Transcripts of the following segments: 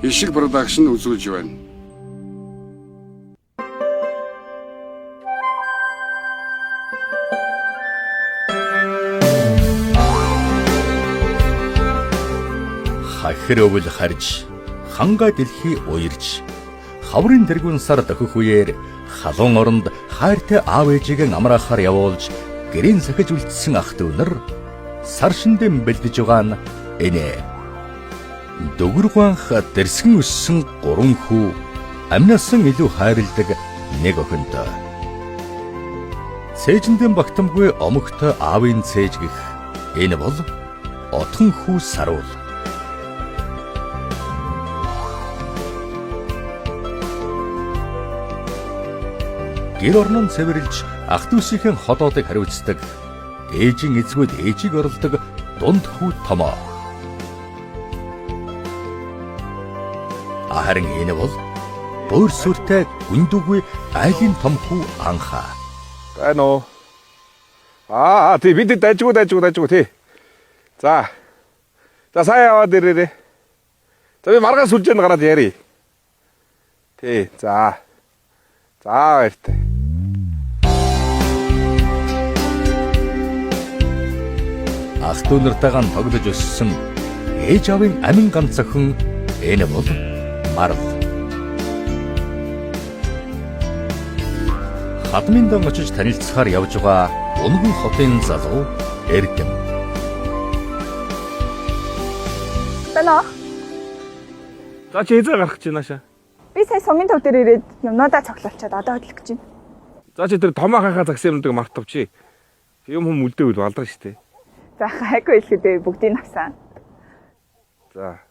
Хишиг продакшн үзүүлж байна. Хахир өвөл харж, ханга дэлхий уярж, хаврын тэргүүн сар дохих үеэр халуун оронд хайртай аав ээжигээ амраахаар явуулж гэрийн сахиж үлдсэн ах дүү нар сар шиндэн бэлдэж байгаа нь энэ. Дөгөргөнх дэрсгэн өссөн 3 хүү амнасан илүү хайрладаг нэг охинтой. Цээжиндэн багтамгүй омогтой аавын цээж гэх энэ бол отхон хүү Саруул. Гэр орнон цэвэрлж ах дүүсийн холоодыг хариуцдаг, ээжийн эзгүүд ээжийг оролдог дунд хүү Томоо. Харин энэ бол бөөр сүртэй гүндүгүй айлын том хүү Анхаа. Байна уу? Тий бид дайжгүй тий. За сайн яваад ирээрээ. За би маргааш сүлжээнд гараад ярий. Тий за баяртай. Ах дүү нартайгаа тоглож өссөн ээж аавын амин ганц охин энэ бол Марв. Хадминдаа очиж танилцахаар явж байгаа Унган хотын залуу Эрдэм. Байна. За чи хязгаар гарах гэж байна шаа. Би сая сумын төв дээр ирээд юмнуудаа цоглуулчаад одоо хөдлөх гэж байна. За чи тэр томоохоо загсан юмнуудыг мартавчи. Юм хүм үлдээвэл балдаа штэ. За хайгүй хэлэхдээ бүгдийг авсан. За.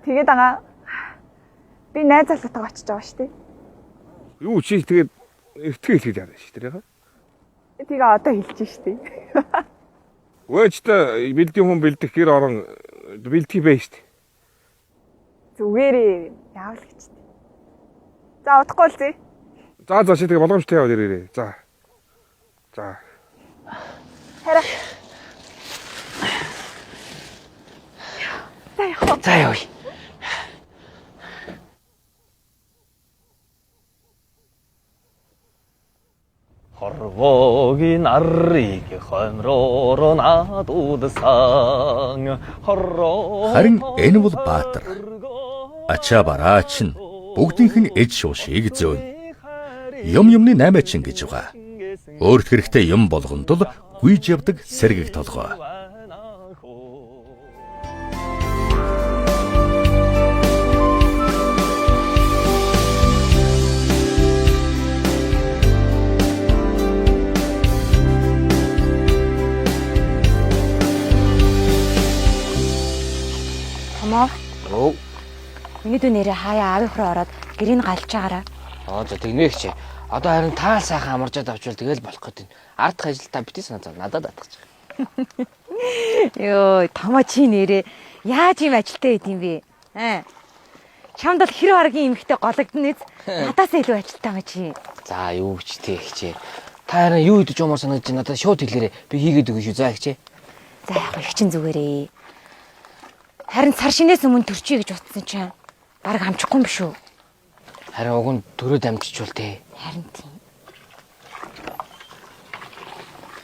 Тэгээд ага би найз залуутайгаа очиж байгаа шүү дээ. Юу чи тэгээд эртгээ хэлгээд яана ш тэрийг. Тэгээ одоо хэлж шүү дээ. Өөчтэй бэлдийн хүн бэлдэх гэр орон бэлдэх бай штэ. Зүгээрээ яавал гэж. За удахгүй л зээ. За чи тэгээ болгоомжтой яваад ирээрээ. За. Хараа. За яв. Хорвогийн нарыг хонроор надуудсан. Харин энэ бол Баатар. Ачаа бараач нь бүгдийнх нь эд шуушийг зөөн. Юмны 8 чин гэж байгаа. Өөрт хэрэгтэй юм болгонд л гүйж явдаг сэргийг толгой. Томоо. Оо. Миний дүү нэрээ хаяа аавын хураа ороод гэрийг галж байгаараа. За тэгнэ чи. Одоо харин таал сайхан амарчаад авчвал тэгэл болох гэдэг. Ардх ажилтаа битээ санаа зов надад атгах. Йоо, Томоо чи нэрээ яаж юм ажилтаа байд юм бэ? Чамд бол хэр харгийн эмхтэй гологдно нэз. Надаас илүү ажилтаа маа чи. За юу ч тий хчээ. Та харин юу идэж юмар санагдаж надад шууд хэлээрээ. Би хийгээд өгье шүү. За хчээ. За яг их чин зүгээрээ. Харин сар шинээс өмнө төрчий гэж утсан чинь баг амжихгүй юм биш үү? Харин уг нь төрөөд амжичвал тий. Харин тийм.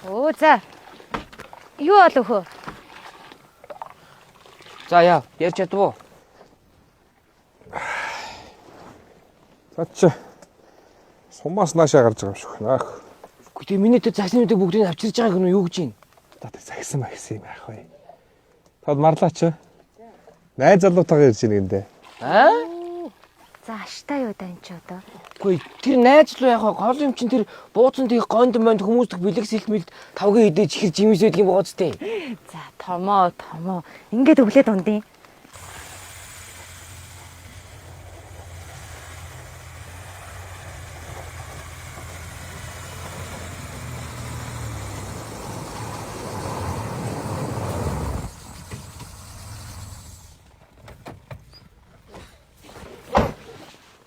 Оо за. Юу болов хөө? За яа, ярьж чадвуу. За сумаас наашаа гарч байгаа юм шиг наах. Гэхдээ миний тэр загснуудыг бүгдийг авчирж байгааг нь юу гэж юм? За тэг загсан юм яах вэ? Тод марлаач. Найз залуутайгаа ирж ийн гэнэ. За аштай юу даа энэ ч одоо. Үгүй тэр найз луу яг гол юм чинь тэр бууцсан тийг гонд монд хүмүүстх бэлэг сэлмэлд тавгийн идэж ихэр жимс байдаг юм бооц тээ. За Томоо. Ингээд өглөөд ундын.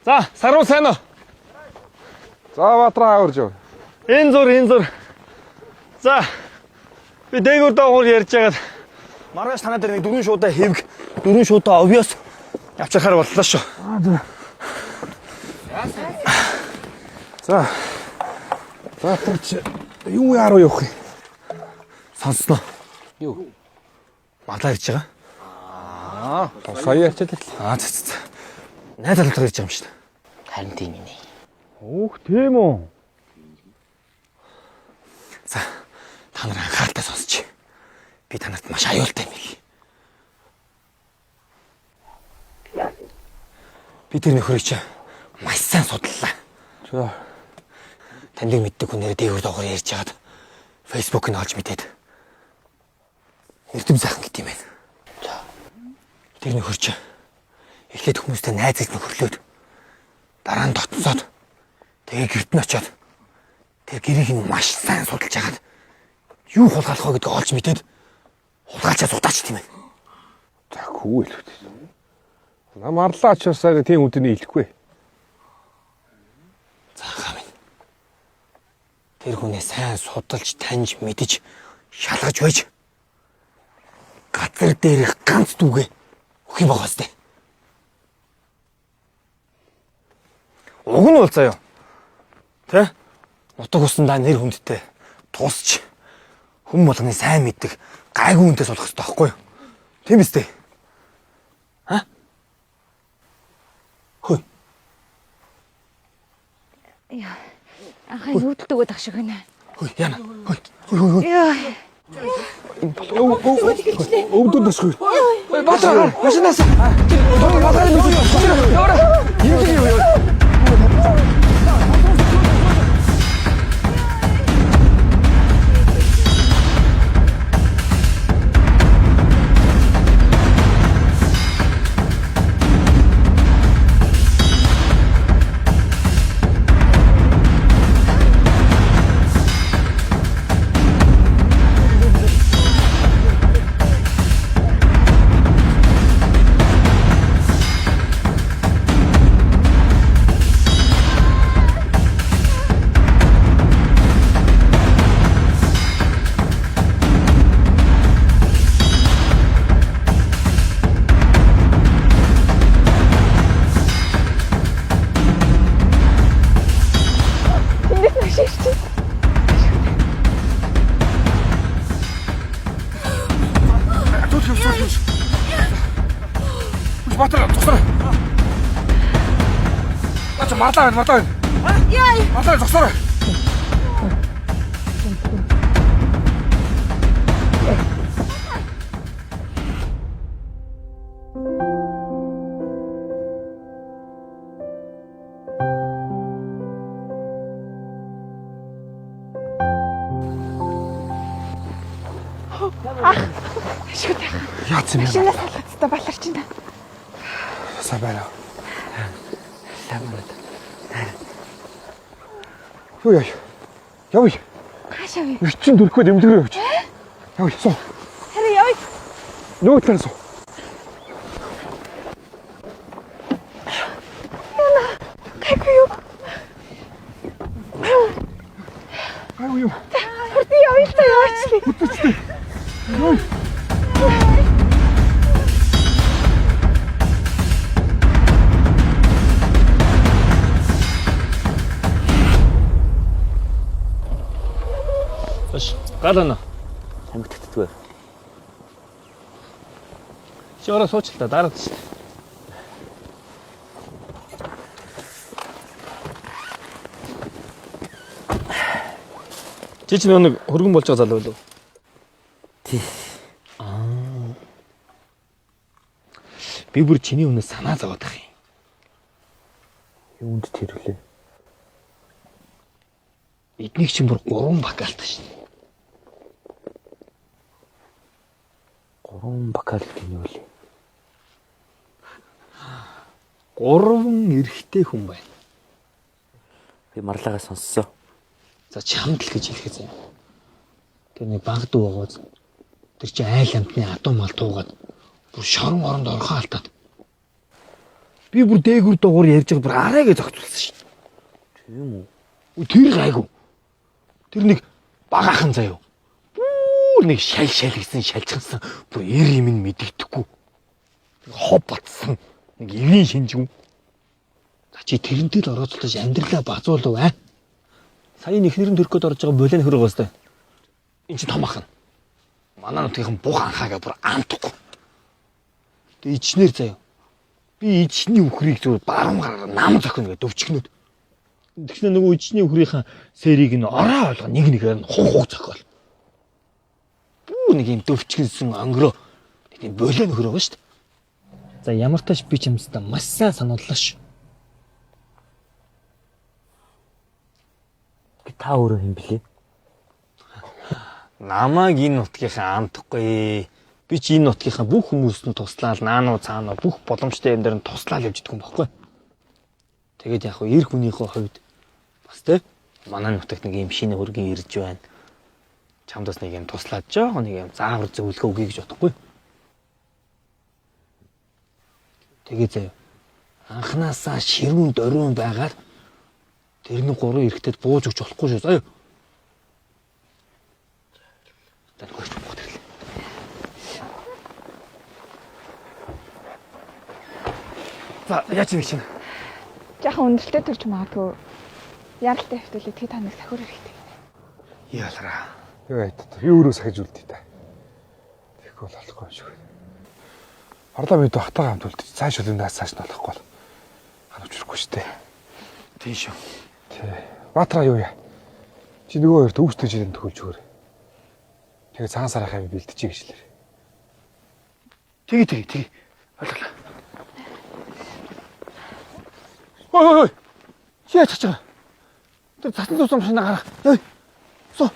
За, Саруу сайн уу? За, Баатраа аварж яв. Энэ зур. За. Би дээгүүр доогуур ярьж байгаад маргааш танаа дээр нэг 4 шуудаа хэвг, 4 шуудаа овёс Явчихаар боллоо шүү. За. За чи юу яаруу явах юм? Сонсноо. Юу? Марлаа ирж байгаа. Сая ячаад л. За. Найз залуутай ирж байгаа юм шүү дээ. Харин тийм ээ. Өөх тийм үү. За та нар анхааралтай сонсч. Би танарт маш аюултай юм ийм. Би тэр нөхрийг маш сайн судлаа. За. Таныг мэддэг хүнээр дээгүүр доогоор ярьж хагаад фэйсбүүкийг олж мэдээд эрдэм сайхан гэт юм байна. За. Тэр нөхөр эхлээд хүмүүстэй найзыг нөхөрлөөд дараа нь дотносоод тэгээ гэрт нь очиод тэр гэрийг нь маш сайн судалж хагаад юу хулгайлах вэ гэдгийг олж мэдээд хулгайлчаа зутаач тийм ээ. За хүү л үү. Намарлаа ачаасаа тийм үдний хэлэхгүй. За хаа. Тэр хүнээ сайн судалж, таньж, мэдж, шалгаж байж газар дээрх ганц дүүгээ өгөх юм байгаа сте. Уг нь бол заяа. Тэ? Нутаг усандаа нэр хүндтэй тусч хүн болгоны сайн мэддэг гайгүй хүнтэй суулгах хэрэгтэй байхгүй юу? Тийм биз дээ. Ха? Хөөе. Яа. Ахаа юудалд өгöd ах шиг байна. Хөөе, яана. Хөөе. Яа. Өвдөд тасгүй. Батар машинаас. Батар Батар зогсоо. Ачаа мартаа. Яа. Батар зогсоо. Яац юм бэ? Шинэ салгацтай баларч байна. Сайн байна. Юу явъя. Хаашаа вэ? Ирчин дөрөхөд эмнэлгэрээ явж. Явъя суу. Харин явъя. Нөгөө талаас суу. Гайгүй юу? Аюу юу. Хурдан явъя та яваач. Галана. Хамгтдаггүй. Чи ороо сууч л та дараад шүү. Чи ч нэг хөргөн болж байгаа залуу юу? Тий. Би бүр чиний өмнө санаа зовоод ах юм. Юунд тэр үлээ? Эднийг чинь бүр 3 бакалтай шин. 3 бакал гинэ үлээ. 3 эрэгтэй хүн байна. Би марлагаа сонссон. За чамд л гэж хэлэхэд заяа. Тэр нэг баг дүү байгааز. Тэр чинь айл амтны адуу мал туугаад бүр шорон оронд орхон алдаад. Би бүр дээгүр дуугуур ярьж байгаа бүр арайгээ зогцуулсан шин. Тийм үү? Тэр гайгүй. Тэр нэг багаахан заяа. Бүр нэг шал гэсэн шалчгансан. Бүр эр юм нь мэдэгдэхгүй. Хов батсан. Нэг эвийн шинжгүй. За чи тэрнтэй л орооцолтож амьдралаа базуулав аа. Саяны ихнэрэн төрөхөд орж байгаа болон хөрөг бастай. Энд чи том ахна. Манай нутгийн бух анхаагаа бүр амтахгүй. Тэг ичнэр заяа. Би ичний үхрийг зүгээр баруун гараар нам зохино гэдэг өвчгнүүд. Тэгснэ нөгөө ичний үхрийн сэрийг нь ороо олго нэг нэгээр нь хух зохиол. Бүү нэг юм дөвчгөнсөн онгороо нэг юм болон хөрөг ба шүү дээ. За ямар тач би ч юмстаа маш сайн санууллаа ш. Та өөрөө юм блэ? Намайг энэ нутгийнхаа амтахгүй. Би ч энэ нутгийнхаа бүх хүмүүст нь туслаад наануу цаануу бүх боломжтой юм дээр нь туслаад явж идэх юм баггүй. Тэгээд яг ир хүнийхээ хувьд бас тэ манай нутагт нэг юм шинэ хөргийн ирж байна. Чамдас нэг юм туслаад жоох нэг юм заавар зөвлөгөө өгье гэж бодохгүй. Тэгээ заяа. Анханасаа ширүүн дөрөөн байгаад тэрний гурван эрэхтэд бууж өгч болохгүй шүү заяа. Тэгвэл бүгд за яач юм чинь. Яхан өндөрлөлтөд төрж магадгүй. Яралтай хэвтүүлээ тэгээ таныг сахиур хэрэгтэй. Яалаа. Тэгээ өөрөө сахиж үлдээ та. Тэгэхгүй бол болохгүй юм шиг. Орлоо бид багтаага хамт үлдээ. Цааш үлэндээс цааш нь болохгүй бол ханавчрахгүй шүү дээ. Тийм шүү. Тий. Баатара юу яа? Чи нөгөө хоёр төгс төж ирэн төхөлж өгөр. Тэгээ цагаан сарахаа бэлтчихье гэж лээ. Тэгээ. Ойлголоо. Ой. Яа чачаа. Тэр цасан зүүс машина гарах. Ой. Суу.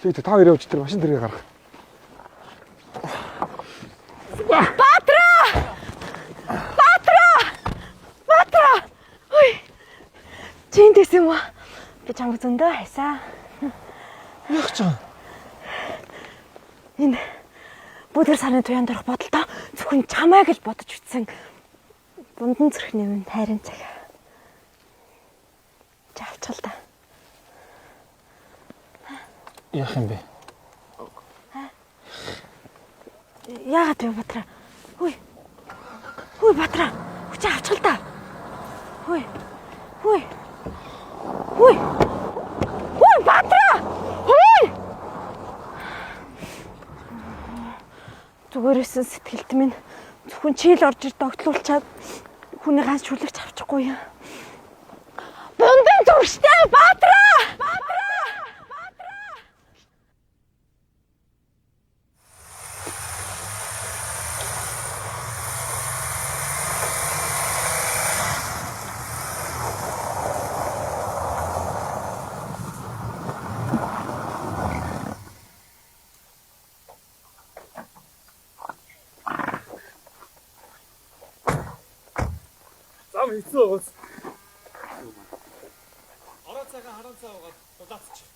Тэгээ та хоёр явж тэр машин дээрээ гарах. Баатара! Ой. Чин дэс юм уу? Би чамд зөндөө хайсаа. Яг ч юм. Энэ бүдэр сарын туяанд орох бодолтой зөвхөн чамайг л бодож үтсэн. Бундан зүрхний минь тайран цаг. Жавчгал та. Яах юм бэ? Яагаад вэ Батра? Хүй Батра. Хүч авчгал та. Хүй Батра. Хүй. Зүгээрээс сэтгэлд минь зөвхөн чийл орж ир догтлуулчаад хүний ганц чүлэгч авчихгүй юм. Бундан зүрхтэй Батра! Зам хэцүү байгаас. Ороо цагаан харан цаа угаад дулаацчих.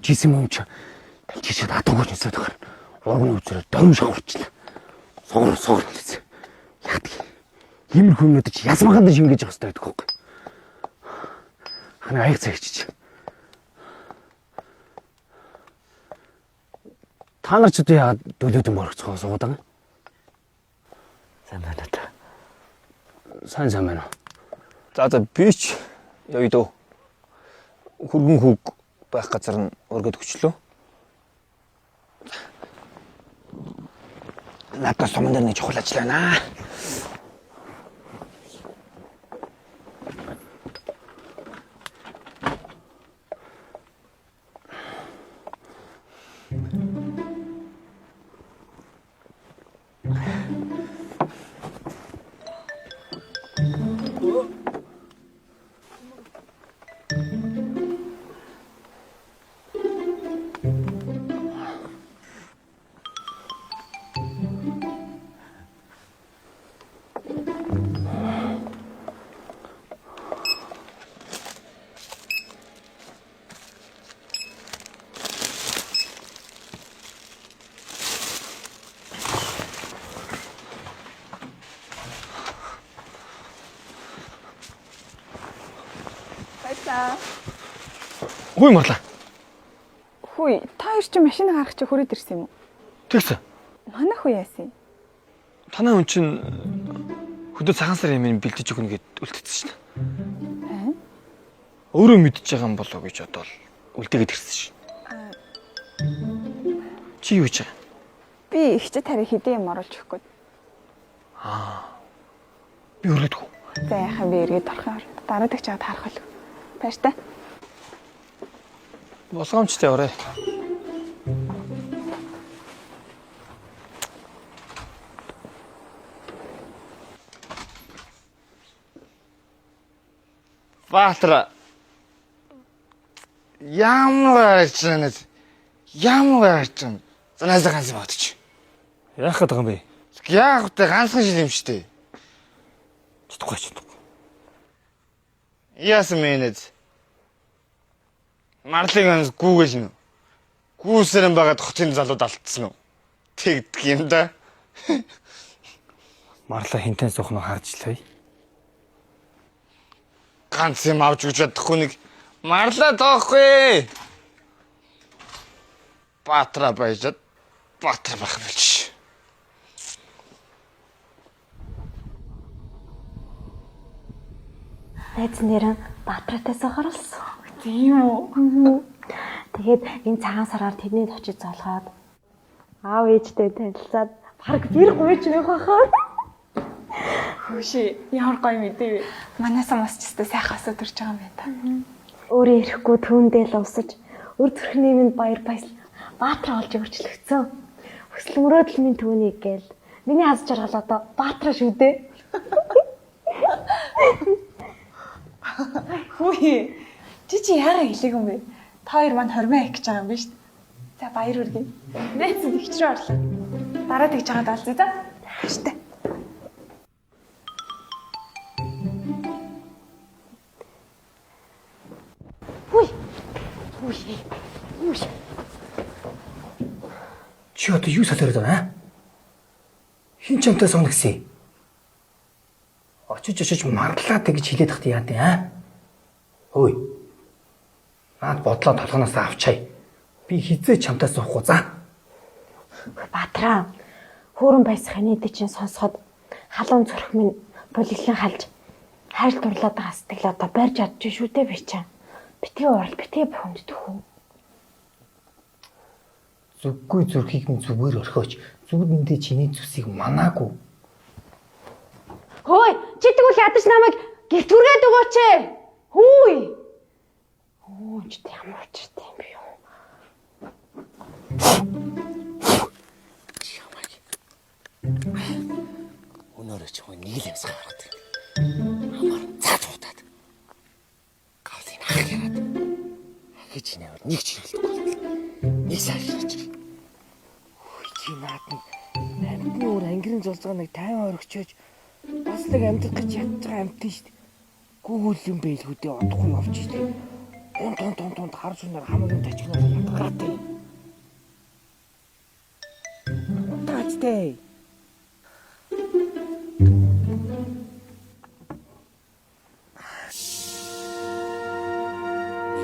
Жисэн юм чи. Талчиж хатаагүй нэсээд байгаа. Урганы үзрээ дөрөв шаварчлаа. Согор хэлсэн. Яадаг. Иймэр хүмүүд чи язмаганд шингээж явах хэрэгтэй байдаг хөөе. Хана аяг цагчиж. Та нар ч одоо яагаад дөлөөдөн боргоцгоо суугаад байгаа юм? Сайн байна та. Сайн байна. За би ч явъя дөө. Хөргөн хүүг байх газар нь өргөд өчлөө. Надад суман дээр нэг чухал ажил байна. Баярлаа. Хүй марлаа. Хүй, та хоёр чи машиныг гаргах чи хүрээд ирсэн юм уу? Тэгсэн. Манай хүү яасан? Танай хүн чинь хөдөө цагаан сар ямын бэлдэж өгнө гэд үлдчихсэн шин. Аа. Өөрөө мэдчихэж байгаа юм болоо гэж бодоод үлдээгээд ирсэн шин. Чи юу хийж байгаа? Би ихчэд хараа хэдийн юм оруулж өгөхгүй. Би өргөдгөө. За яхаа би эргээд орохоор дараадаг чад харах болов. Баяртай. Болгоомжтой орой. Баатар. Ямар гарч байна? Занаас ганц бодчих. Яах гээд байгаа юм бэ? Яах вэ? Ганцхан жил юм штэ. Чадахгүй. Яасан мэнэд? Марлыг анс гүүгэл нэ. Гүүсэрэн байгаад хотын залууд алдсан уу? Тэгдэг юм да. Марлаа хинтэн суух нь харж лээ. Ганц юм авч өгч чадахгүй нэг марлаа тоохгүй. Баатра байжад баатар байх болчих. Найз нэрэн Баатартайс гаралсан. Тийм үү? Тэгээд энэ цагаан сараар тэдний очиж золгоод аав ээжтэй танилцаад баг бэр гуйж байх байхаа. Хөөши, ямар гоё мэдээ вэ? Манайсаа мас ч өстэй сайхан асуу төрж байгаа юм байна та. Өөрөө ирэхгүй түүндээ л усаж өр төрхний минь баяр баясал Баатар олж өрчлөгцөн. Хүсэл мөрөөдөл минь түүнийг гээл. Миний хаз жаргал одоо Баатар шүү дээ. Хөөе. Чи яагаад хэлээг юм бэ? Та хоёр маань хормоо их гэж байгаа юм биш үү? За баяр үргэн. Нээц ихчрээ орлоо. Дараа тэгж байгаад олзъя за. Хааштай. Чи одоо юу салаад байна? Хин ч амтай сонно гэсэн. Очиж марлаад гэж хэлээд тахт яа дээ. Хөөе. Наад бодлоо толгоноос авчая. Би хизээ чамтай суухгүй за. Баатраа хөөрөн байсханы дэ чинь сонсоход халуун зүрх минь булиглан халж хайр дурлаад байгаа сэтгэл одоо барьж чадж шүү дээ би чам. Битгий урал битгий бухимддаг хүн. Зүггүй зүрхийг нь зүгээр орхиоч. Зүудэндээ чиний зүсийг манаагүй. Хөөе, чи тэгвэл ядаж намайг гихтүргээд өгөөч ээ. Хөөе. Оо, чи ямар учиртай юм бэ юу? Өнөөрөө ч нэг л юмс гараад. Амар цаад удаад. Галын ах яраад. Ахиж нээр нэг ч хэлдэггүй. Нэг сар ширч. Хөөе, чи наатан амьтны өөр ангирын зулцгаа нэг 50 орогчөөж бас нэг амьдрах гэж ядж байгаа амьтан шүү дээ. Гүүгүүл юм бэлгүүдээ одохгүй авч ирлээ. Тон харж унаар хамаагийн тачигнаар ятгаатай. Таачтай.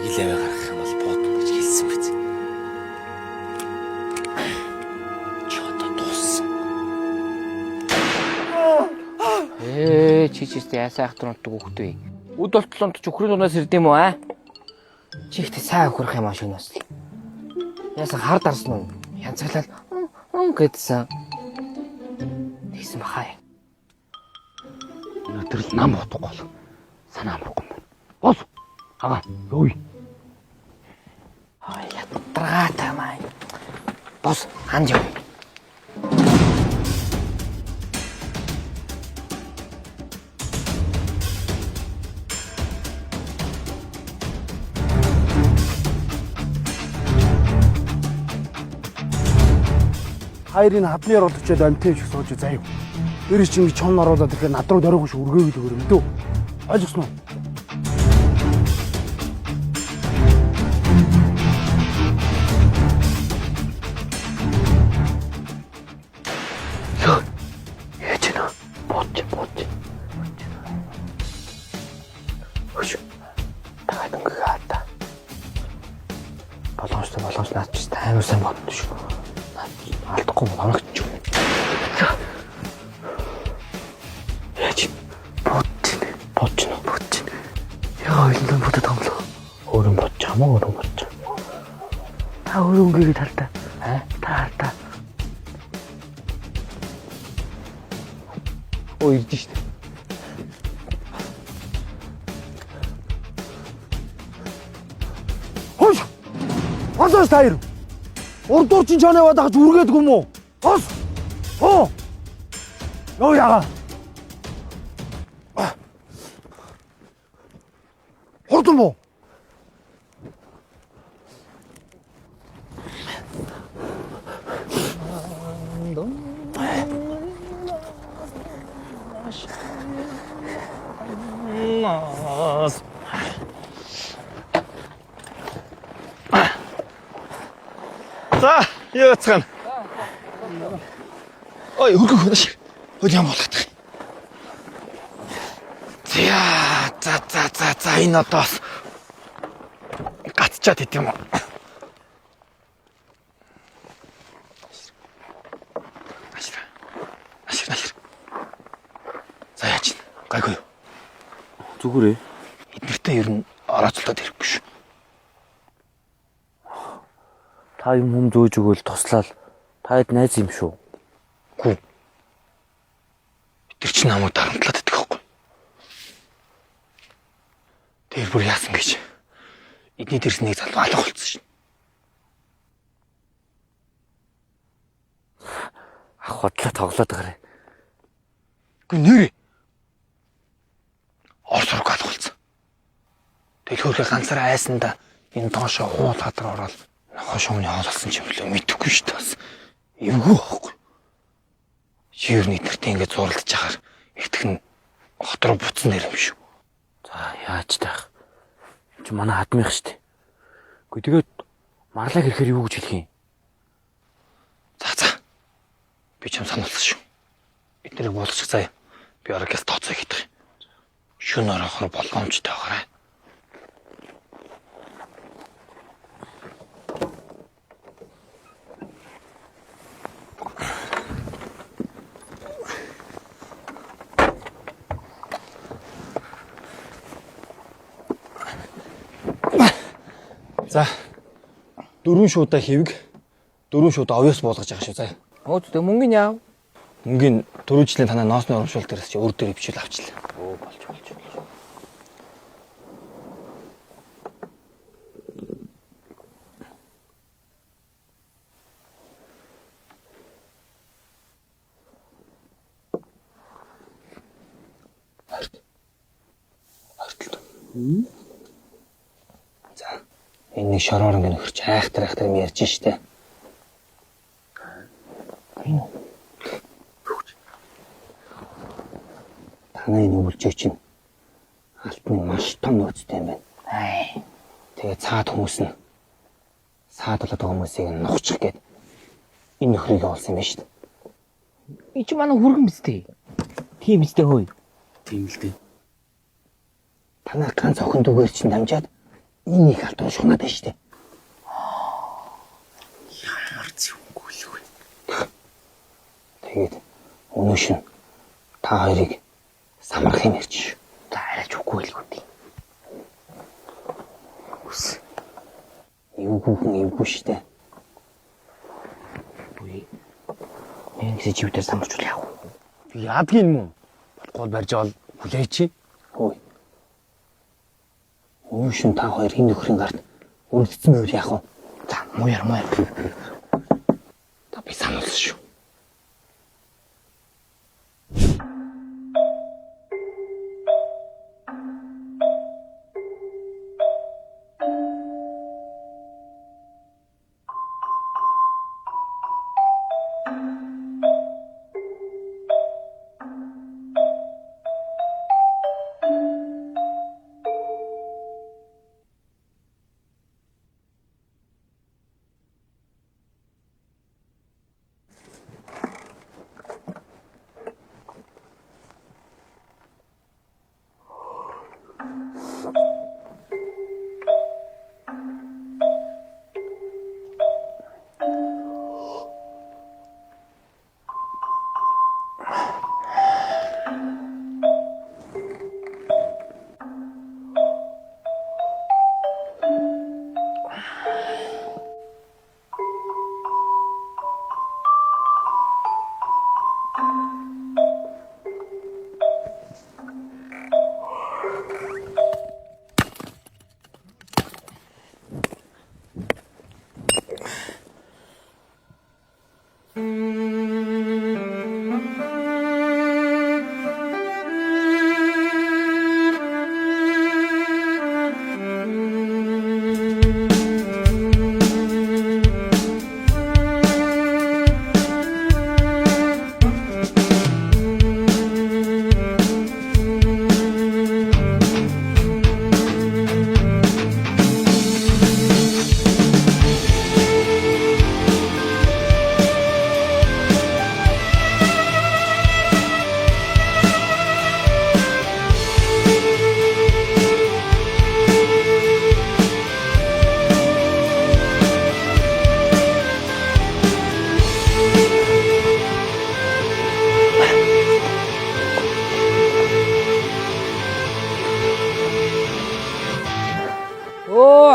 Илээвэ гарах юм бол бодно гэж хэлсэн биз. Чи одоо дууссан. Чичтэй ясаа ахтруулдаг хөхтэй. Үд болтлоонд ч өхрийн дунаас ирдэм үү аа? Чи ихтэй сайн өхрөх юм ашигнаас л. Яасан хар дарсан уу? Янцаглал гэдсэн. Тэгсэн бахаа. Өнөөдөр л нам бодохгүй бол санаа амархгүй юм байна. Бос. Ага. Ой. Ой, ятрагатай маа. Бос, ханд яв. Хоёрын хадны ороод очиод амтэн шиг сууж заяа. Тэр чинь ингэ чон оруулаад ирэхээр над руу дөрөвгүй шүү үргээгүй л өгөр юм дөө. Ойлгосноо? Боломж наад чи амар сайн бодно шүү. Алдахгүй намайг ч юм. Яаж бодчих. Яа энэ бодож томлоо. Өөрөө бодчих юм уу? Өөрөө бодчих. Та өөрөө үнгийг талтай. Та. Оо ирдэ штэ. Осоос таяр. Урдуур чинь чоноо яваад ахаж үргээдэг юм уу? Ос. Оо. Йоо яга. Хурдан боо. За, яацхан. Ой, хөргөх хөнөш. Хөл юм болгох. За энэ одоос гацчаад ит юм уу? Ашир. За яаж ин? Гайгүй юу? Зүгүрээ. Эднэртэй ер нь орооцолтод ирэхгүй шүү. Та юм хүм зөөж өгөөл туслал. Таад найз юм шүү. Гүү. Тэр чинь намайг дарамтлаад идэх байхгүй. Тэр бүр яасан гэж. Эдний дэрс нэг залуу алга болчихсон шин. Ах хотлоо тоглоод гараа. Гү нэрээ. Орсорог алга болчихсон. Тэг хөрхө ганцаараа айсанда энэ доошоо уул хадраа ороод хошоо өмнө хоолсон ч юм лээ мэдэхгүй шүү дээ бас. Эвгүй байхгүй. Чи юу нэгтэй ингэж зуралдаж байгаа итгэх нь хот руу буцсан нэр юм шүү. За яаж таах? Чи манай хадмих штэ. Гэхдээ тэгээд марлаа хэрхээр юу гэж хэлэх юм? За. Би ч юм сануулсан шүү. Эднэрийг болгочих заяа. Би орогоос тооцоо хийх. Шүн орохоор болгоомжтой байгаарай. За. 4 шуудаа хэвэг 4 шуудаа овёс болгож байгаа шүү заа. Оо тэ мөнгөний яав. Мөнгөний 4 жилийн танаа ноосны урамшуул дээрээс чи өөр дээр өвчл авчлаа. Оо болж. За. Энэ нэг шороорон гэнэ хөрч айхтар юм ярьж штэ. Энэ танай нүгэлжээ чинь алтны маш том нөөцтэй юм байна. Тэгээ цаад хүмүүс нь саадлаад хүмүүсийг нухчих гээд энэ нөхрийг олсон юм байна штэ. И чи манай хүргэн биз дээ. Тийм биз дээ хөөе. Тийм л дээ. Танай ганц охин дүүгээр чинь дамжаад энэ их алт уушгнаад байна штэ. Ямар зөвгүй л вэ. Тэгээд өнөөш нь та хоёрыг самарх юм ярьж шүү. За арайч үгүй л гүнди. Үс. Эвгүй штэ. Буй. Мен гэсэн чивдээ самарчул яав. Би яадгийн юм уу? Бодгол барьж ол хүлээч. Хөөе. Өнөөш нь та хоёр энэ нөхрийн гарт үлдсэн байвал яах вэ? За мууяр. Та би сануулсан шүү.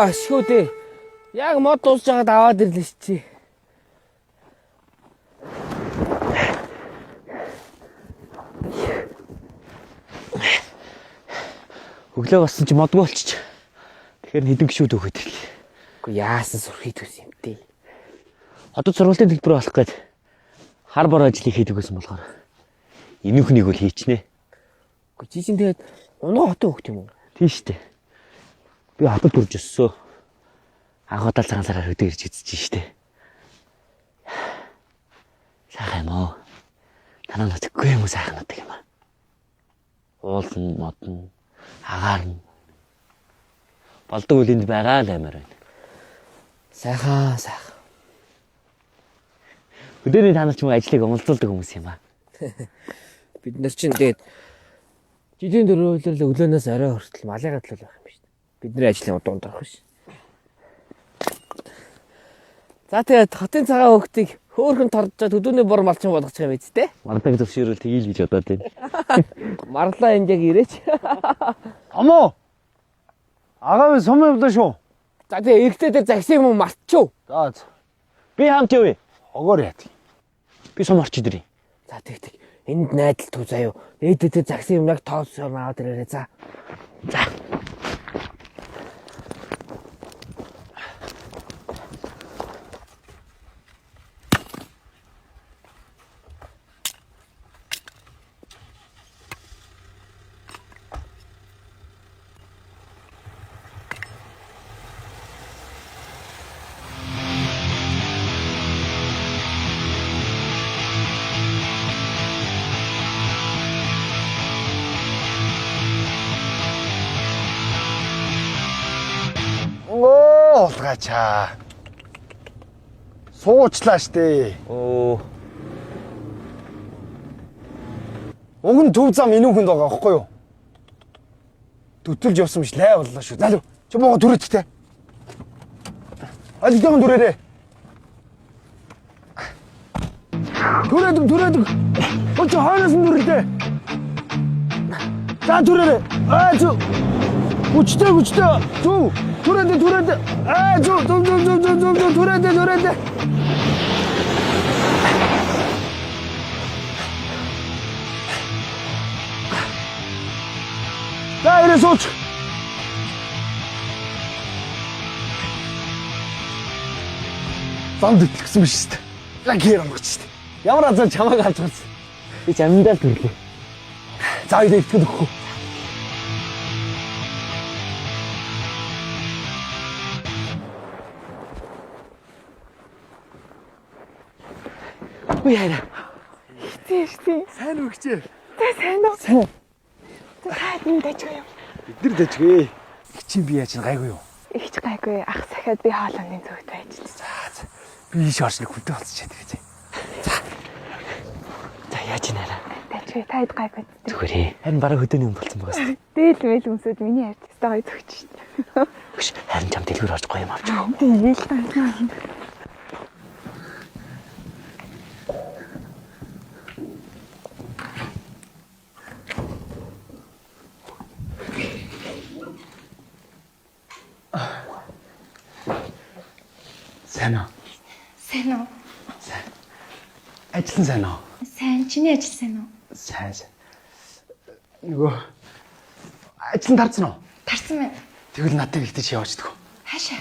Ашгүй дээ. Яг мод дуусж байгаад аваад ирлээ чи. Өглөө басан чи модгүй болчих. Тэгэхээр хэдэн гişүүд өгöd ирлээ. Үгүй яасан сурхий төс юм дээ. Одоо сургуулийн төлбөр болох гээд хар бор ажлыг хийдэг гэсэн болохоор энүүхнийг үл хийчнэ. Үгүй чи чинь тэгээд унаа хотоо өгч юм уу? Тийм штэ. Би хатад төрж өссөн. Анх удаа цагаансараар хөдөө ирж үзэж штэ. Сайхан юм уу? Танаа нүдгүй юм уу сайхан нүдэг юм аа. Уулын модон агаар нь болдог үлэнд байгаа л амар байна. Сайхан сайхан. Өдөөний танаас ч юм ажлыг өмөлцүүлдэг хүмүүс юм аа. Бид нар чинь тэгээд жилийн дөрөвлөл өглөөнөөс орой хүртэл малын гатлал байх юм биш. Бидний ажлын удуунд орох биш. За тэгээд хотын цагаан хөвгтийг хөөхөн тордож өдөөний бор малчин болгочих юм биз дээ. Мардаг зөвшөөрөл тгийл гэж бодоод байна. Марлаа энэ яг ирээч. 어머! 아가면 선배보다 쇼. За тэгээд эргэтэй дээр загсан юм мартчихв. 자, Би хамт явъя. 어거리 해야지. Би сум орчид ирье. За тэг. Энд найдал туу заяа. Ээдтэй загсан юмнаг тоосоор аваад ирээрэй. За. За. 오, 어떡하차. суучлаа штэ. Оо. Уг нь төв зам энүүхэнд байгаа байхгүй юу? Төтөлж явсан биш лай боллоо шүү. Залуу чи мого түрээдтэй. Алидаган түрээрээ. Түрээдэг. Өчигдөр хаанаас нь түрээдээ? За түрээрээ. Зүү. Хүчтэй. Зүү. Түрээдээ. Зүү. Түрээдээ. За ирээ сууч. Замд итгэсэн биш шүү дээ. Яг хэр амгач шүү дээ. Ямар азар чамайг алж гарсан. Би замдаа төрлөө. За ирээ итгэл өгөхгүй. Үгүй яана. Тий. Сайн уу хичээ? Сайн уу? Сайн. Таад энэ дэжгүй юу? Бид нар дэжгээ. Хичээ би яаж гайгүй юу? Ихч гайгүй ах сахиад би хоолойны зүгт байж. Би ийш орж нэг хүнтэй болцчиход байгаа. За яаж нэраа. Дэжгүй таад гайгүй. Зүгээрээ. Харин бараг хөдөөний юм болсон байгаа шүү. Дээл мэйл өмсөд миний ярьж тастаа гоё зүгч шүү дээ. Хөш харин чам дэлгүүр орж гоё юм авч. Тийм л тань. Сайн уу? Сайн уу? Ажиллан сайн уу? Сайн. Чиний ажил сайн уу? Сайн. Нөгөө ажил тарцсан уу? Тарсан байна. Тэгвэл надад ихтэй явж идэх үү? Хаашаа?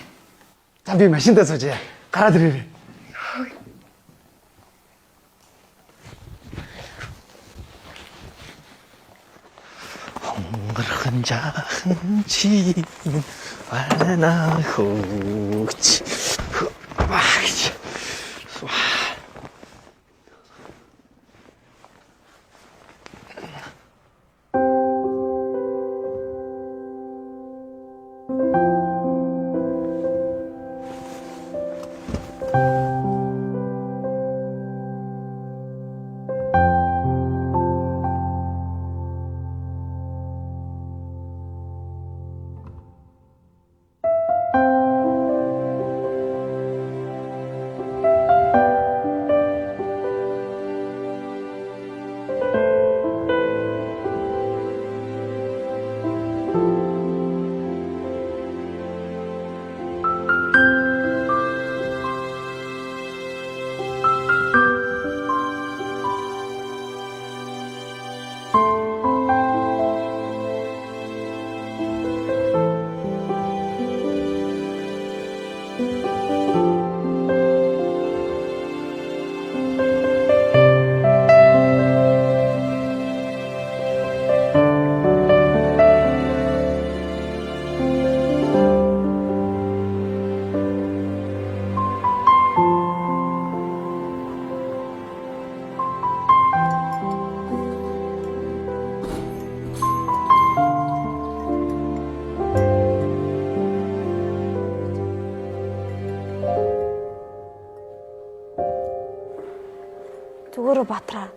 За би машиндаа суужээ. Гараад ирээрэй. Хонгархан жаахан чи вана хөөч. Ваач. Зүгээрөө Батраа.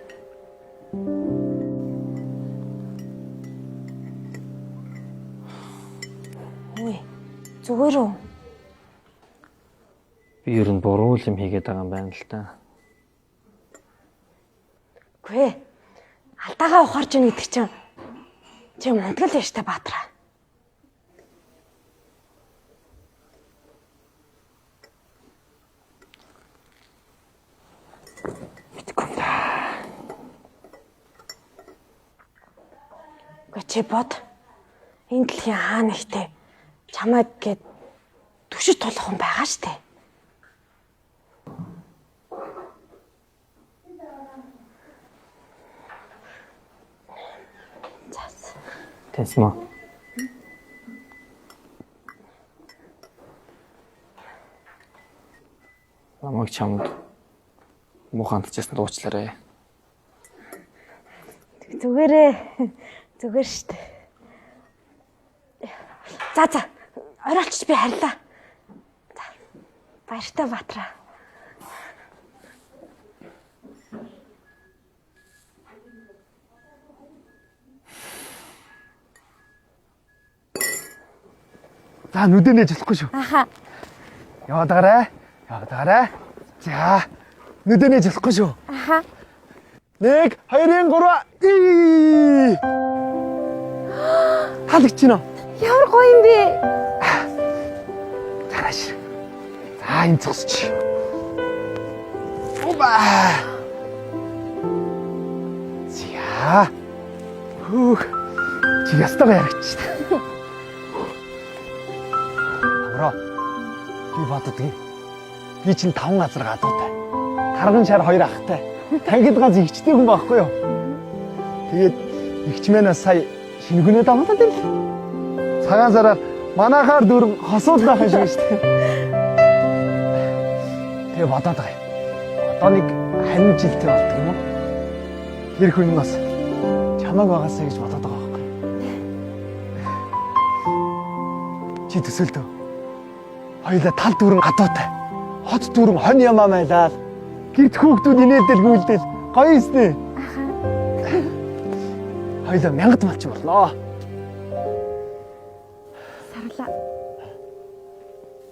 Үй. Зүгээрөө. Би ер нь буруу юм хийгээд байгаа юм байна л та. Үгүй ээ. Алдаагаа ухаарч ийн гэдэг чинь чи мундаг л яштай Батраа. Чи бод энэ дэлхийн хаана ихтэй чамайг гээд түшиж тулах хүн байгаа штэ. Тэсмэ. Намайг чамд муухай хандчихсан дуучлаарай. Зүгээрээ. Зүгээр штэ. За. Ороолч би харьлаа. За. Баяртай Батраа. За нүдэн нээж болохгүй шүү. Аха. Яваад гараа. За нүдэн нээж болохгүй шүү. Аха. 1 2 3 Хаалгач чинь. Ямар гоё юм бэ? Тааш. За энэ цогсч. Оба. За. Чи ястагаа яригч. Авро. Би боддгийн. Би чинь 5 газар гадуутай. Тарган шар 2 ахтай. Тангид ганц ихчтэй хүн байхгүй юу? Тэгээд ихчмэнээс сая шингүнээ давтаад ирлээ. Цагаан сараар манайхаар дөрөв хосуулах юм шиг шүү дээ. Тэгээ бодоод байгаа юм. Одоо нэг харин жилтэй болдог юм уу? Тэр хүн нь бас чамайг байгаасаа гэж бодоод байгаа байхгүй. Чи төсөөлтөө. Хоёулаа тал дүүрэн гадуутай. Хот дүүрэн хон ямаа майлаа. Гэрт хүүхдүүд инээдэл гүйлдэл гоё юмснэ. Хоёулаа мянгад малчин болноо. Сарлаа.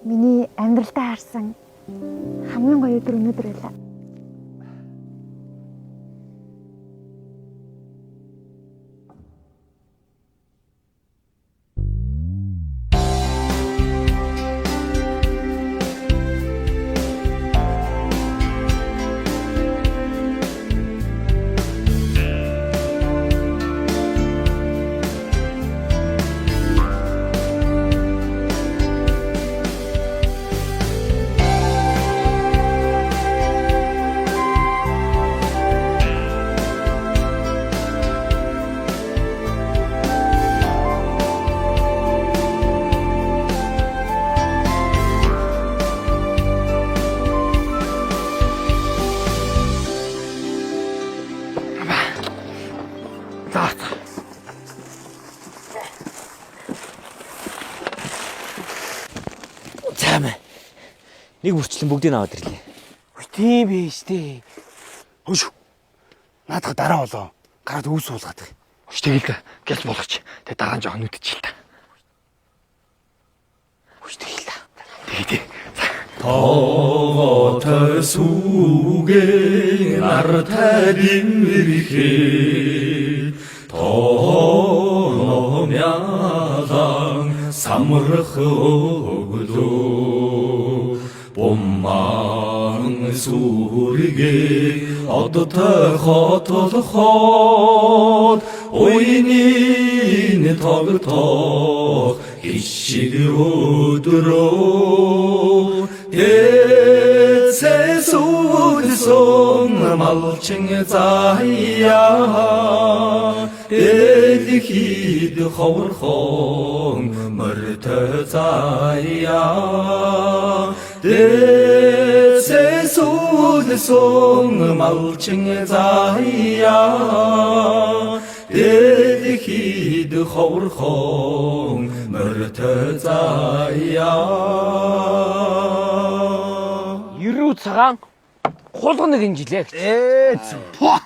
Миний амьдралтаа харсан хамгийн гоё өдөр өнөөдөр байлаа. Цаамаа. Нэг бүрчлэн бүгдийг аваад ирлээ. Үгүй тийм биш дээ. Хөөш. Наадах дараа болоо. Гараад өвс суулгаад. Хөөш тэгэл гэлс болгоч. Тэгээ дараа нь жоохон нүдчих л та. Хөөш тэгэл та. Тэгээ. Тоогоо сүгэ нартай димэрхээ тоогоо мядан самрах өгдөө бомман сүргэ одтой хотолход ойнин тогтох хишиг өдрөө Эцэсүлсэн малчин заяа Элхид ховрхон мөртө заяа Эцэсүлсэн малчин заяа Элхид ховрхон мөртө заяа Ирүү цагаан хулгана гинжилээ. Поо.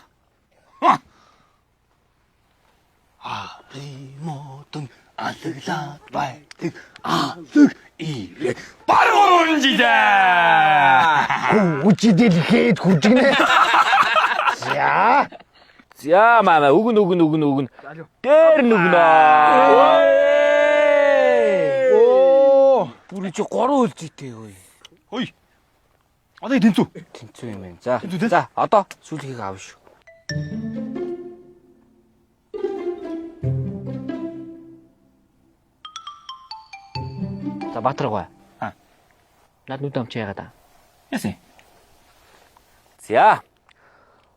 Модон алаглаад байдаг алаг ирээ баруун жилээ. Үчидэл хэд хуржигнэ. За мама үгэн. Дээр нүгнэ. Оо. Бүрий чи 3 үлжитэй ой. Хой. Одоо тэнцүү. Тэнцүү юм байна. За одоо сүүлхийг аав шүү. За Баатаргаа. Наад нүд амч яагаад аа? Яасан? За.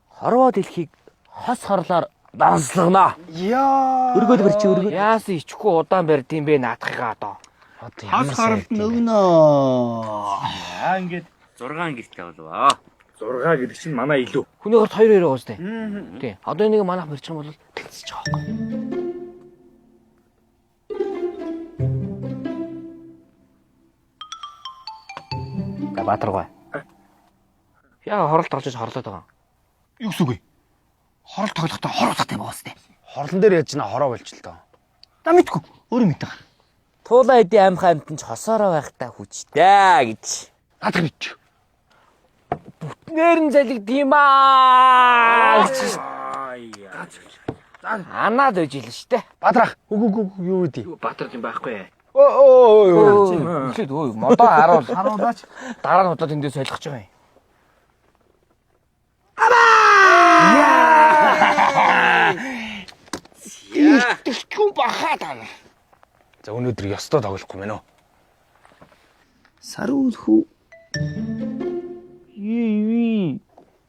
Хорвоо дэлхийг хос хорлоор данслагнаа. Яа. Өргөөл барьчих өргөөл. Яасан ичгүй удаан барьд юм бэ наадахыгаа одоо. Хас харалт нөгнөө. Ингээд 6 гэртээ болов. 6 гэдэг чинь манай илүү. Хүний хорт 2 2 гоостэй. Тий. Одоо энийг манайх барьчих юм бол тэнцэж байгаа байхгүй. Баатаргаа. Яа хоролт олж хорлоод байгаа. Юу гэсэн үг вэ? Хорол тоглохдоо хороолттай байгаас тээ. Хорлон дээр яаж нэ хороо болч л доо. Та мэдгүй. Өөрөө мэдээ. Туулаа эдийн амхаа амтэн ч хосоороо байхдаа хүчтэй гэж. Наадах мэдчих. Бүтнээр нь залгид юм аа. Анаад өжил штэ. Бадрах. Үгүй юу гэдэг. Баатар юм байхгүй. Өө. Модоо харуулаач. Дараа нь удаа тэндээ солих ч юм. Тэггүй бахаа таа. За өнөөдөр ёстой тоглохгүй мэн үү? Сарул хүү.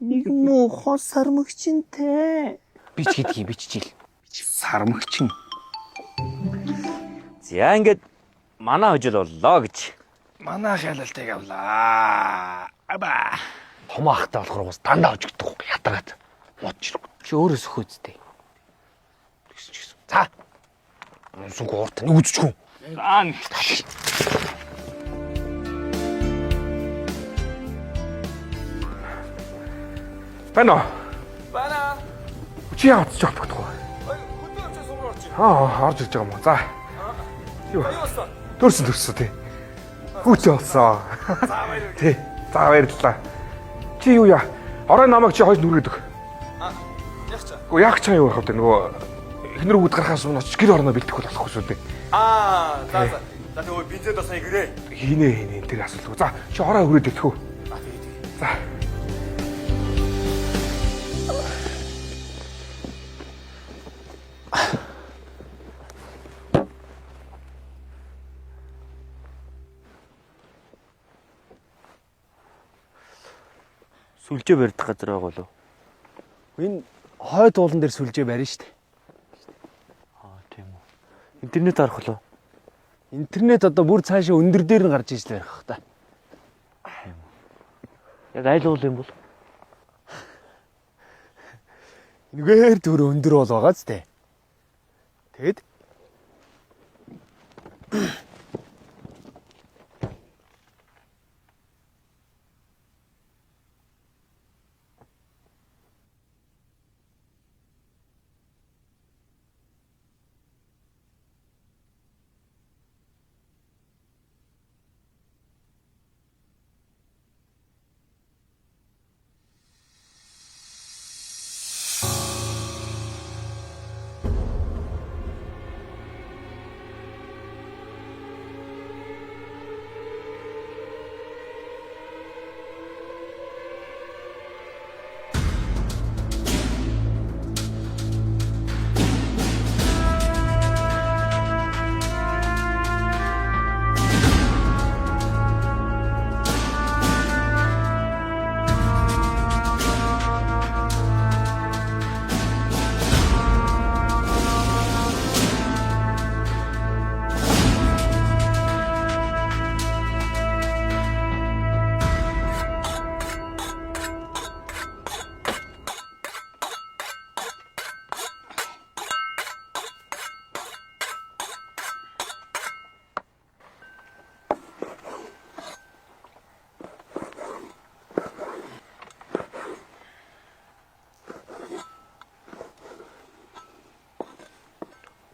Нэг муу хос сармагчинтэй. Бич гэдгийг биччихэл. Сармагчин. За ингээд манай хожил боллоо гэж. Манай хялалтыг авлаа. Аба. том ахтай болохоор бас дандаа өжигдөх ятгаад модч. Чи өөрөөс хөөдтэй. Тэгсэн ч гэсэн. За. Сүнг уурт нэг үзчихв. Аа. Байна. Байна. Чи яагаад ч чадахгүй. Хөдөө очиж суугаар орж ир. Орж ирж байгаа юм уу? За. Юу? Төрсөн тий. Хүүч болсон. За баярлалаа. Тий. За баярлалаа. Чи юу яа? Орой намайг чи хойш нүргээд өг. Яг чаа. Уу яг чаа юу байх вэ? Нөгөө эхнэр өгд гарахаас өмнө очиж гэр орноо бэлтгэх болохгүй шүү дээ. За. За нөгөө бизэд бас игрээ. Хийнэ тэр асуулгүй. За чи орой өрөөд итгэв. За. Сүлжээ барьдаг газар байгаа болов. Энэ хойд уулан дээр сүлжээ барина шүү дээ. Тийм үү. Интернет арах болов. Интернет одоо бүр цаашаа өндөр дээр нь гарч иж л байх та. Яг айл уул юм бол. Энэгээр түр өндөр бол байгаа ч дээ. Тэгэд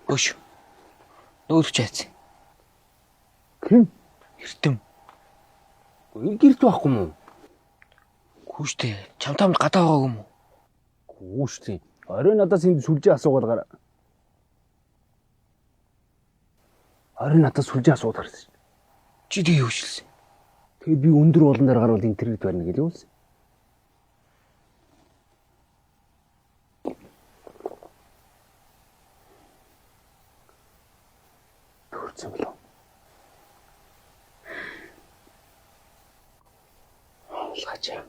Өш. Нөөрч яац. хэн Эрдэм. гэрт байхгүй мүү? Хүүштэй. Чамтамд гадаа байгаагүй юм уу? Гүү шүү дээ. Орой надаас энд сүлжээ асуугаад гараа. Орой надаас сүлжээ асуугаад гарсан. Чи тэг юу шилсэн? Тэгээд би өндөр уулан дээр гарвал интернет барина гэж юусэн. Төрсөн болов. Лачаа.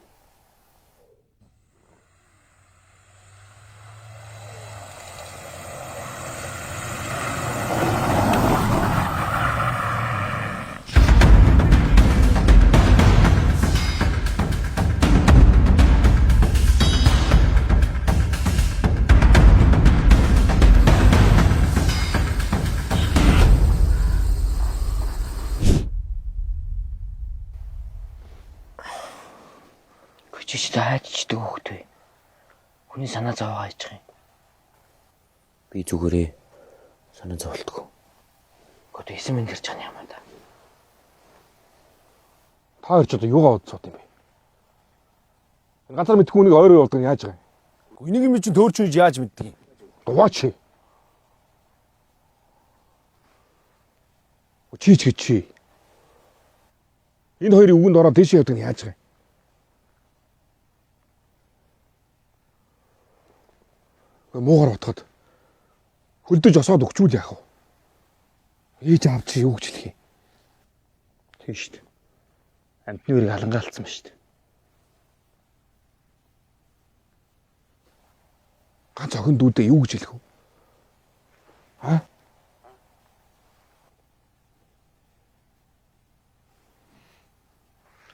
Чичтэй хайчдаг хөөхтэй. Хүний санаа зовоо хайчих юм. Би зүгээрээ санаа зовлтгоо. Гот эсэм энэ гэрч байгаа юм да. Та хоёр ч одоо юугаа бодсоод юм бэ? Газар мэдхгүй хүнийг ойроо явуулдаг яаж байгаа юм? Энийг юм чинь төөрч үеж яаж мэддэг юм? Дугаач. Чич гэж чи. Энэ хоёрын үгэнд ороод дэшээ явдаг нь яаж байгаа юм? Муугар утгад хөлдөж осоод өгчүүл яах вэ? Ээж аав чи юу гэж хэлэх юм? Тийм шүү дээ. Амтны үрийг халангаалцсан ба шүү дээ. Ганц охин дүүдээ юу гэж хэлэх вэ? Аа?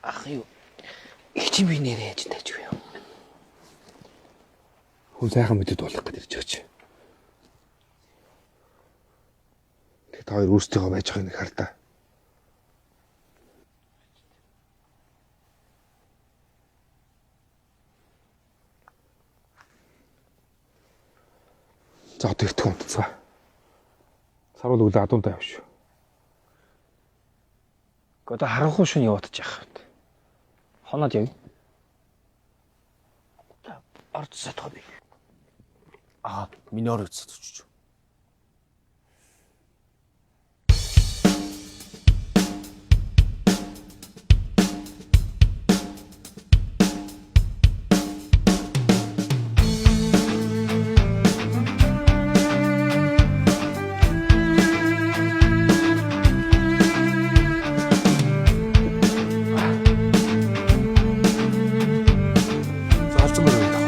Ах юу. их чинь би нэрээ яаж тааж вэ? Хүн сайхан мэдээд болох гэж ирж байгаа чи. Тэг та хоёр өөрсдийнхөө байж байгааг нэг хар та. За одоо ихтгэн унтцгаа. Саруул өглөө адуунтай явш. Одоо харанхуй шөнө яваадаж яах вэ? Хоноод яв. Орцсоо тоо би. Миний оройд сатчих. Заалцсан мөрөө таа.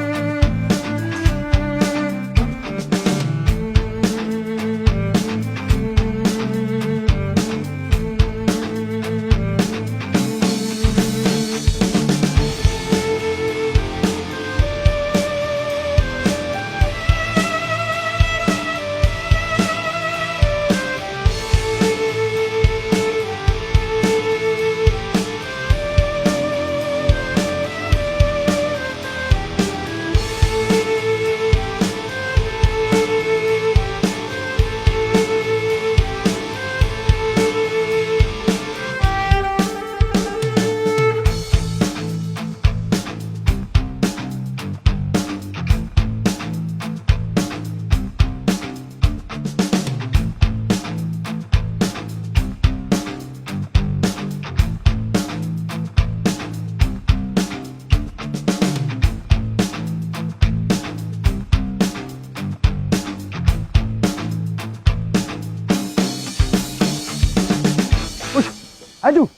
Алуу.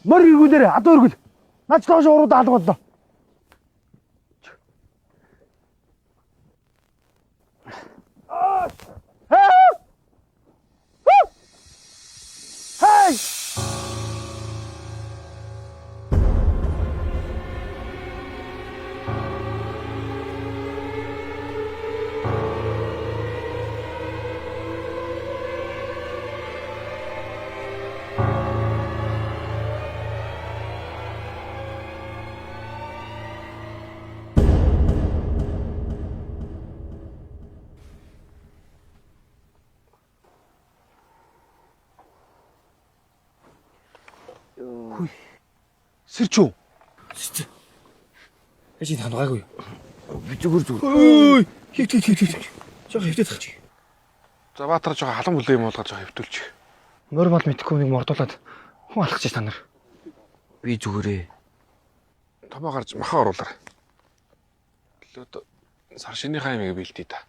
Мөр иргүүлээрэ адуу иргүүл. Наач доош уруу даалгууллаа. Хей! Сэрчүү. Эцэг хандгаагүй. Би зүгээр. Ой, хит. Жог хөвдөд тах чи. За Баатар жоо халан бүлээ юм болгож жоо хөвтүүлчих. Мөр мал мэдхгүй нэг мордуулаад хүн алхаж та нар. Би зүгээрээ. Томоо гарч махаа оруулаарай. Лөө сар шиний хаймыг бэлдээ та.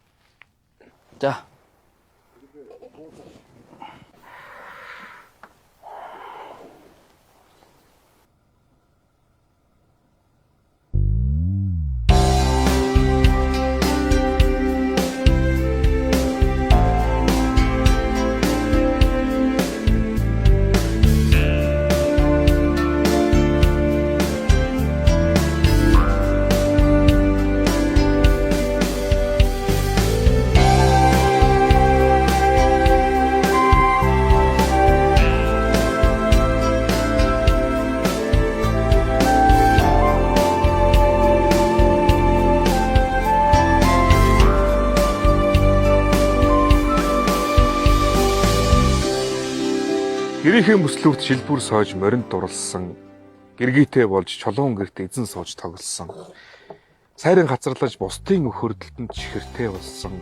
За. Гэрийнхээ мөслөвт шилбүр соож моринд дурлсан. Гэргийтэй болж чулуун гэрт эзэн сууж тоглосон. Сайран хацарлаж бусдын өхөрдөлтөнд чихэртэй болсон.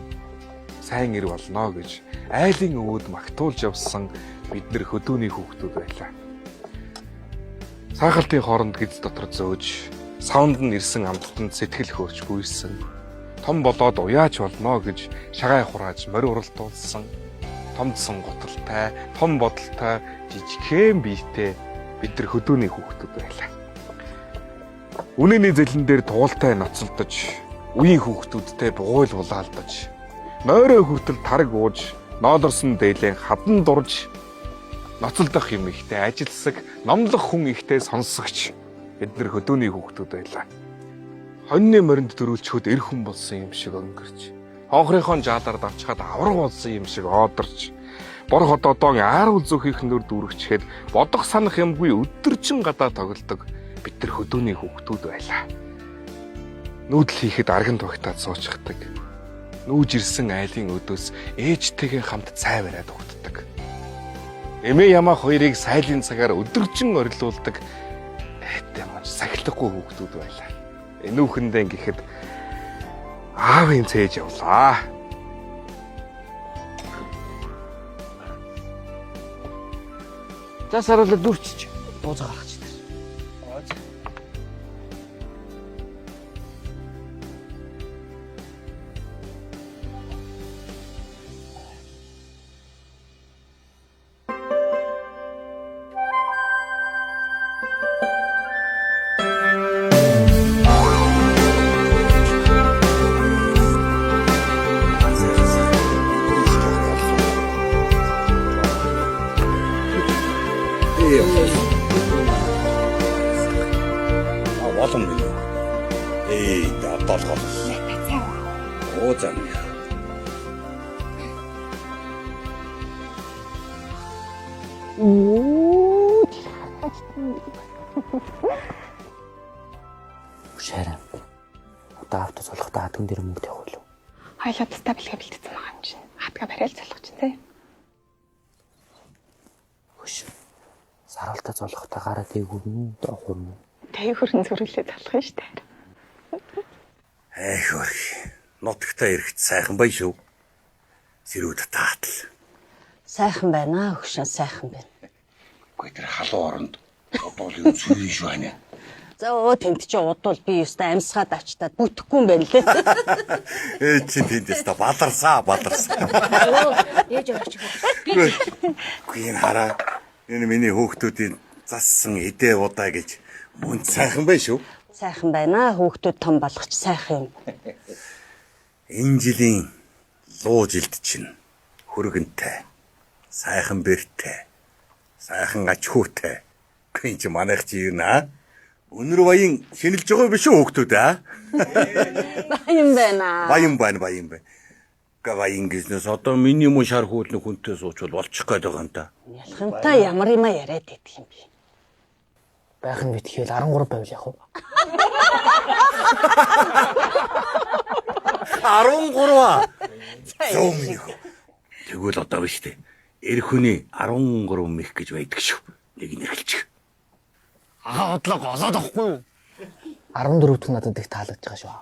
Сайн ир болно гэж айлын өвөд магтуулж явсан бид нар хөдөөний хүүхдүүд байлаа. Саахалтын хооронд гидс дотор зөөж, саунд нь ирсэн амттанд сэтгэл хөөрч гүйсэн. Том болоод уяач болно гэж шагаай хурааж морь уралдуулсан. Томдсон готалтай, том бодолтой, жижигхэн биетэй бид нар хөдөөний хүүхдүүд байлаа. Үнэний зэлэн дээр туултай ноцолдож, үеийн хүүхдүүдтэй бугуйл улаалдаж, нойроо хүртэл тараг ууж, ноолорсон дээлэн хадан дурж, ноцолдох юм ихтэй ажилсаг, номлох хүн ихтэй сонсогч бид нэр хөдөөний хүүхдүүд байлаа. Хоньны моринд дөрүүлчхөд эр хүн болсон юм шиг өнгөрч, хонхрынхон жаалаар давчхад авраг болсон юм шиг оодорч, бор хотоодон ааруул зүхийнх нүр дүүргчхэд бодох санах юмгүй өдөржин гадаа тоглодог бид нар хөдөөний хүүхдүүд байлаа. Нүүдэл хийхэд арганд багтаад суучдаг. Нүүж ирсэн айлын өдөөс ээжтэйгээ хамт цай бариад угтдаг. Эмээ ямаа хоёрыг сайлын цагаар өдөржин орилуулдаг. Этэй маш сахилахгүй хүүхдүүд байлаа. Энүүхэндээ гэхэд аавын цээж явлаа. За саруулаа дүрчиж бууз гаргач. Болон минь. Дааталгал. Оо зам. Шарам. Одоо авто цолгохтой хатган дээр мөнгө тавих уу? Хоёлоо тастаа бэлгээ бэлдсэн байгаа юм чинь. Хатгаа барайл залгах чинь тий. Хөш. Саралта цолгохтой гараад дээгүүр доо хурм. Тэг хөрн зүрхлээ залгах нь штэ. Хөрх. Нутагтаа ирэхэд сайхан бай шүү. Сэрүүд таатал. Сайхан байна аа хөшөө сайхан байна. Гэхдээ тэр халуун оронд одоо л юм сүрийн шүү ханаа. За өө тэмт чи удвал би ёстой амьсгаад авчтаад бүтэхгүй юм байна лээ. Чи тэндээс та баларсаа. Ээж орчих. Гүн хараа. Энэ миний хүүхдүүдийн зассан эдээ удаа гэж мөн сайхан бай шүү. Сайхан байна аа хүүхдүүд том болгоч сайхан юм. Энэ жилийн луу жилд чинь хөргөнтэй, сайхан бэртэй, сайхан ачхүүтэй. Гүн чи манайх чи юу наа? Өнөр баян шинэлж байгаа биш үү хүүхдүүд аа? Баян байна. Баян. Гавайн гиснес одоо миний муу шар хүүлнэ хүнтэй суучвал болчих гээд байгаа юм да. Ялхантай ямар юм яриад идэх юм бэ? Байх нь битгээл 13 байвал яах вэ? 13. Зөө минь. Тэгвэл одоо биш үү? Эр хүний 13 мэх гэж байдаг шүү. Нэг нь эхэлчих. Бодлоо голоод авахгүй юу? 14 дэх надад их таалагдж байгаа шүү.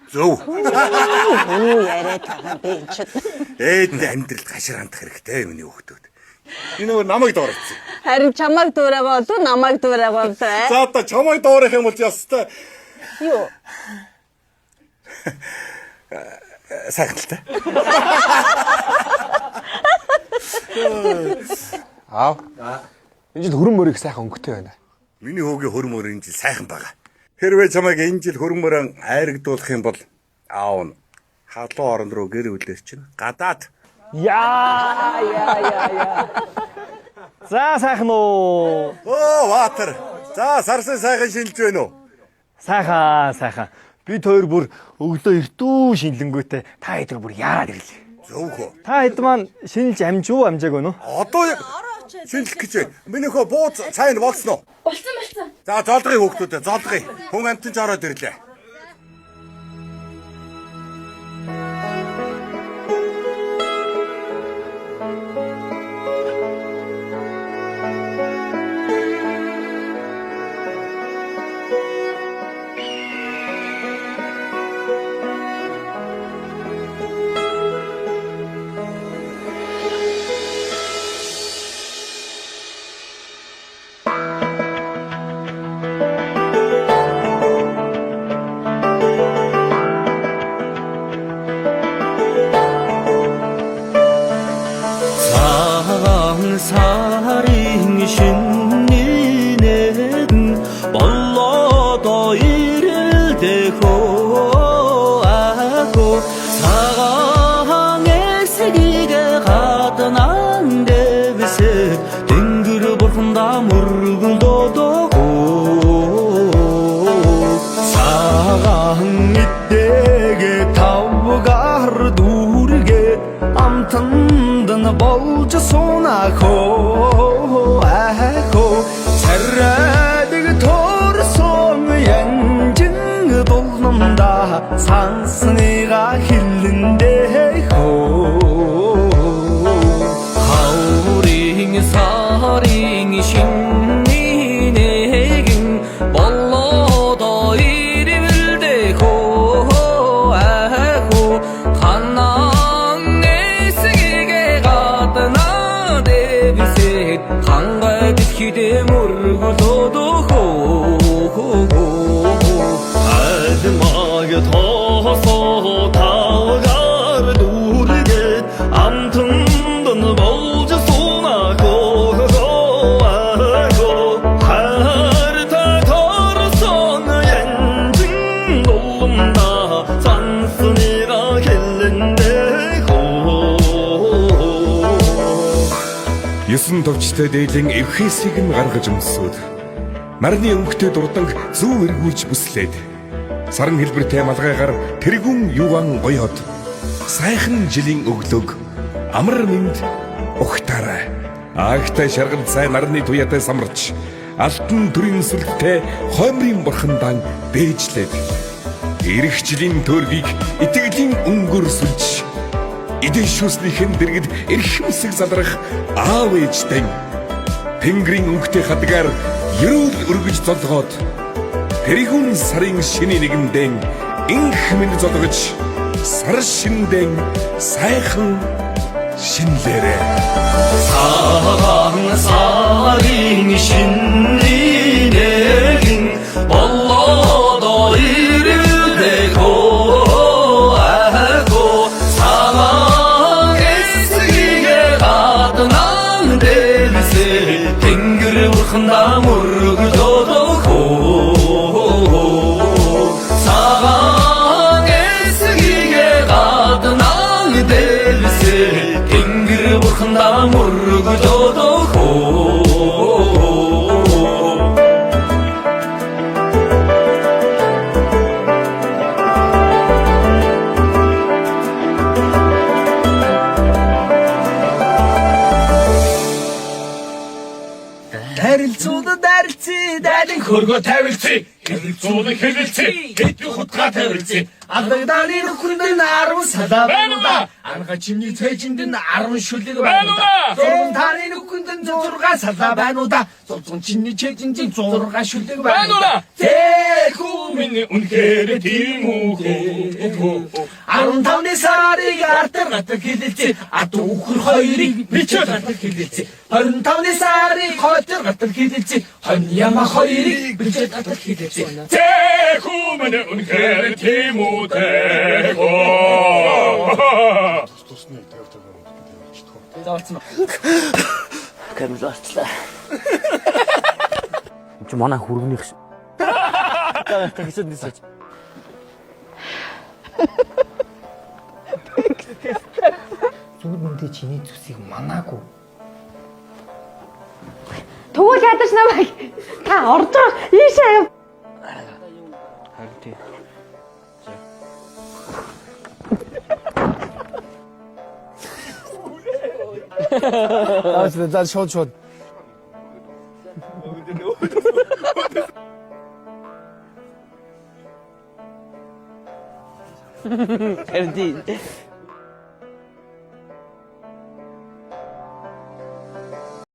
Зөв. Юу яриад байгаа бэ энэ ч. Ээдний амьдралд гашир хандах хэрэгтэй миний хүүхдүүд. Энэ өөр намайг дуурайсан. Харин чамайг дуурайгаа болов намайг дуурайгаа болов. За одоо чамайг дуурайх юм бол ястай. Юу? Сайхантай. Аав. Энэ жил хөрөн мөрийг сайхан өнгөтэй байна. Миний хөөгийн хөрмөр энэ жил сайхан байгаа. Хэрвээ чамайг энэ жил хөрмөрөн айрагдуулах юм бол аав нь халуун орон руу гэр үлээр чинь гадаад. Яа. За сайхан уу. Ватер. За сарсан сайхан шинэлж байна уу? Сайхан. Бид хоёр бүр өглөө эртүү шинлэнгүүтээ та хэдэр бүр яарад ирлээ. Зөв хөө. Та хэд маань шинэлж амжааг өнө? Одоо яг шинэлэх гэж байна. Миний хөө бууз цайн болсон уу? Болсон. За золгоё хүүхдүүдээ золгоё. Хүн амтан ч ороод ирлээ. Сарын шиннээд болоод ирэлдэхөө ако цагаан эсгийг гаднан дэвсэ тэнгэр бурхандаа мөргөл додоо амтандан болж сунаахоо ахоо царайдаг торсон янжин болномда сансныга хиллэндээ хоо хаурин сарин шинний нэгэн боллоо ирвэлдэ хоо ахоо танаа нэсигэ гадна дэвисэт хангай дэлхийдээ мөргөлөөдөө хоо адмага тоосоо тавгаар дүүргээд амтандан болж сунаахоо харта торсон янжин болломда сансныга хэлэндээ хоо 9 товчтой дээлийн Эвхесийг нь гаргаж өмсөөд нарны өнгөтэй дурданг зүү эргүүлж бүслээд саран хэлбэртэй малгайгаар тэргүүн юугаан гоёод сайхан жилийн өглөөг амар минь ухтаарай. Агтай шаргал цай нарны туяатай самарч алтан төрийн сүлгтэй хоймрын бурхандаан бэжлээд ирэх жилийн төөргийг итгэлийн өнгөөр сүлж эдэн шүүснийхэн дэргэд эрхэмсэг задрах аав ээжтэй Тэнгэрийн өнгөтэй хадгаар ерөөл өргөж золгоод тэргүүн сарын шиний нэгэндэн инх минь золгож сар шиндэн сайхан шинлээрээ саран сарын шинний нэгэн боллоо ирвэлдэ хоо ахоо саран эсэгээ гадна дэвисэ тэнгэр бурхандаа мөргөлөөдөө хөргөө тавилцээ хэлцүүлэн хэлэлцээ хэдэн хутга тавилцээ алдааны нөхрөнд 10 салаа байна анга чимний цэжинд 10 шүлэг байна зурган таны нөхрөнд 6 салаа байна зурган чиний цэжинд 6 шүлэг байна тэхүү минь үнхээр тийм үү 15-ны сарыг артар хэлэлцээ ату үхэр хоёрыг бичээд артар хэлэлцээ 25-ны сарыг хотор артар хэлэлцээ хон яма хоёрыг бичээд артар хэлэлцээ тэхүү минь үнхээр тийм үү Камилартлаа. Чи манай хүргэнийх ш. Тэгсэн дэсэж. Зүуд нүдэ чиний зүсийг манаагүй. Тэгвэл ядаж намайг та орж байгаа ийшээ яв. Харин тий. За шууд. Харин тий.